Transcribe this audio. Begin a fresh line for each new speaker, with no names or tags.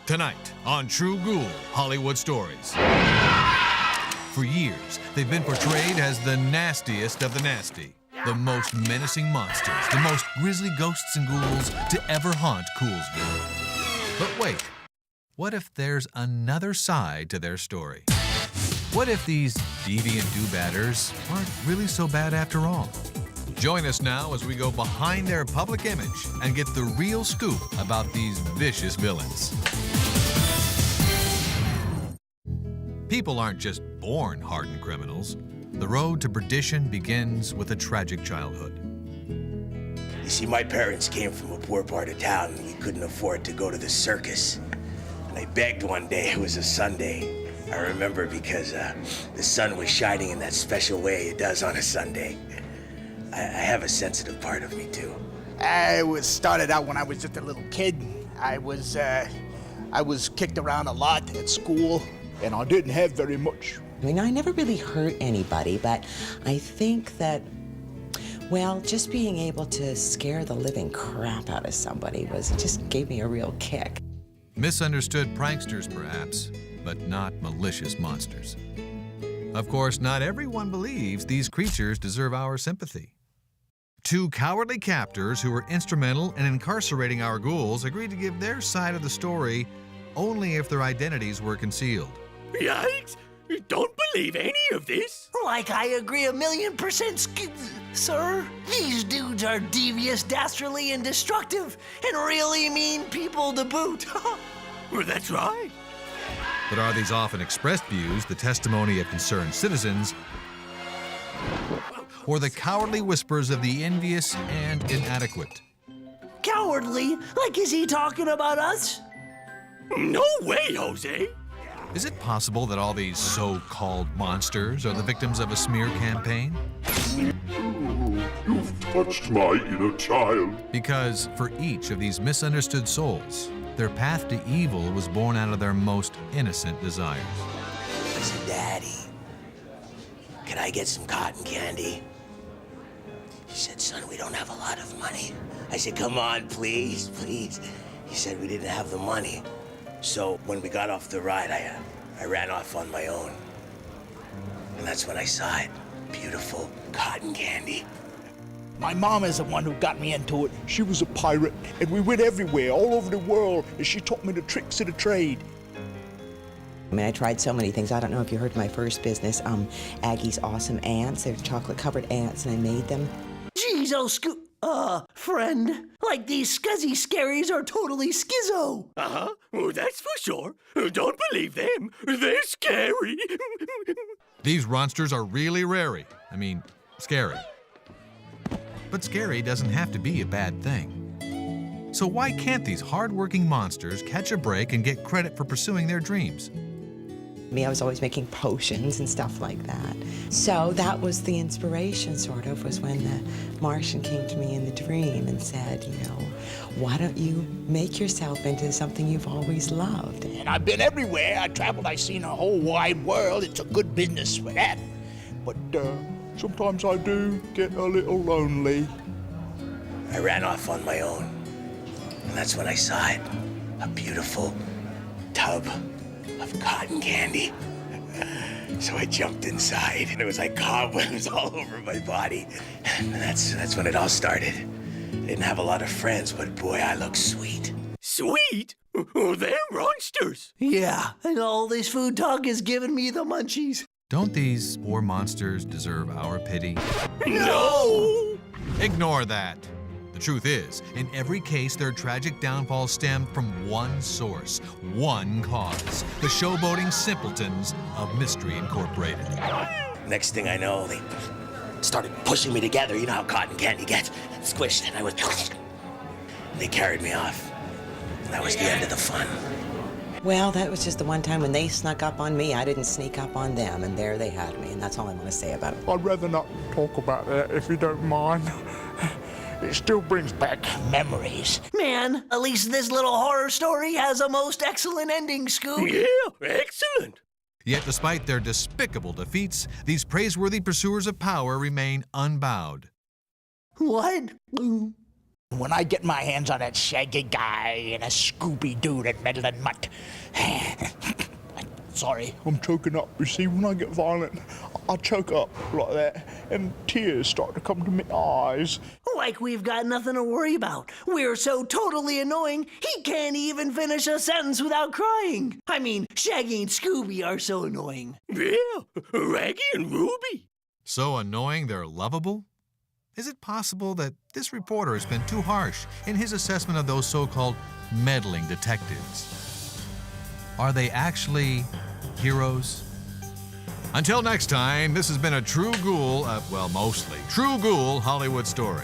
Tonight on True Ghoul Hollywood Stories. For years, they've been portrayed as the nastiest of the nasty, the most menacing monsters, the most grisly ghosts and ghouls to ever haunt Coolsville. But wait, what if there's another side to their story? What if these deviant do-badders aren't really so bad after all? Join us now as we go behind their public image and get the real scoop about these vicious villains. People aren't just born hardened criminals. The road to perdition begins with a tragic childhood.
You see, my parents came from a poor part of town and we couldn't afford to go to the circus. And I begged one day, it was a Sunday. I remember because the sun was shining in that special way it does on a Sunday. I have a sensitive part of me too.
Started out when I was just a little kid. I was kicked around a lot at school, and I didn't have very much.
I mean, I never really hurt anybody, but I think that, well, just being able to scare the living crap out of somebody just gave me a real kick.
Misunderstood pranksters, perhaps, but not malicious monsters. Of course, not everyone believes these creatures deserve our sympathy. Two cowardly captors who were instrumental in incarcerating our ghouls agreed to give their side of the story only if their identities were concealed.
Yikes! Don't believe any of this.
Like I agree 1,000,000%, sir. These dudes are devious, dastardly, and destructive, and really mean people to boot.
Well, that's right.
But are these often expressed views the testimony of concerned citizens, or the cowardly whispers of the envious and inadequate?
Cowardly? Like, is he talking about us?
No way, Jose.
Is it possible that all these so-called monsters are the victims of a smear campaign?
You've touched my inner child.
Because for each of these misunderstood souls, their path to evil was born out of their most innocent desires.
I said, Daddy, can I get some cotton candy? He said, son, we don't have a lot of money. I said, come on, please, please. He said we didn't have the money. So when we got off the ride, I ran off on my own. And that's when I saw it. Beautiful cotton candy.
My mom is the one who got me into it. She was a pirate, and we went everywhere, all over the world, and she taught me the tricks of the trade.
I mean, I tried so many things. I don't know if you heard my first business, Aggie's Awesome Ants. They're chocolate-covered ants, and I made them.
Jeez, friend. Like these scuzzy scaries are totally schizo.
Uh-huh. Oh, that's for sure. Don't believe them. They're scary.
These monsters are really scary. But scary doesn't have to be a bad thing. So why can't these hard-working monsters catch a break and get credit for pursuing their dreams?
I was always making potions and stuff like that. So that was the inspiration, sort of, was when the Martian came to me in the dream and said, why don't you make yourself into something you've always loved?
And I've been everywhere. I traveled, I've seen a whole wide world. It's a good business for that. But sometimes I do get a little lonely.
I ran off on my own. And that's when I saw it. A beautiful tub of cotton candy. So I jumped inside, and it was like cobwebs all over my body. And that's when it all started. I didn't have a lot of friends, but boy, I look sweet.
Sweet? Oh, they're monsters.
Yeah, and all this food talk is giving me the munchies.
Don't these poor monsters deserve our pity?
No!
Ignore that. The truth is, in every case, their tragic downfall stemmed from one source, one cause: the showboating simpletons of Mystery Incorporated.
Next thing I know, they started pushing me together. You know how cotton candy gets squished, and I was... They carried me off. And that was the end of the fun.
Well, that was just the one time when they snuck up on me. I didn't sneak up on them, and there they had me, and that's all I want to say about it.
I'd rather not talk about that, if you don't mind. It still brings back memories.
Man, at least this little horror story has a most excellent ending, Scoop.
Yeah, excellent.
Yet despite their despicable defeats, these praiseworthy pursuers of power remain unbowed.
What?
When I get my hands on that Shaggy guy and a Scooby-Doo that meddling mutt. Sorry, I'm choking up. You see, when I get violent, I choke up like that, and tears start to come to my eyes.
Like we've got nothing to worry about. We're so totally annoying, he can't even finish a sentence without crying. I mean, Shaggy and Scooby are so annoying.
Yeah, Raggy and Ruby.
So annoying they're lovable? Is it possible that this reporter has been too harsh in his assessment of those so-called meddling detectives? Are they actually heroes? Until next time, this has been a true Ghoul, well, mostly true Ghoul Hollywood story.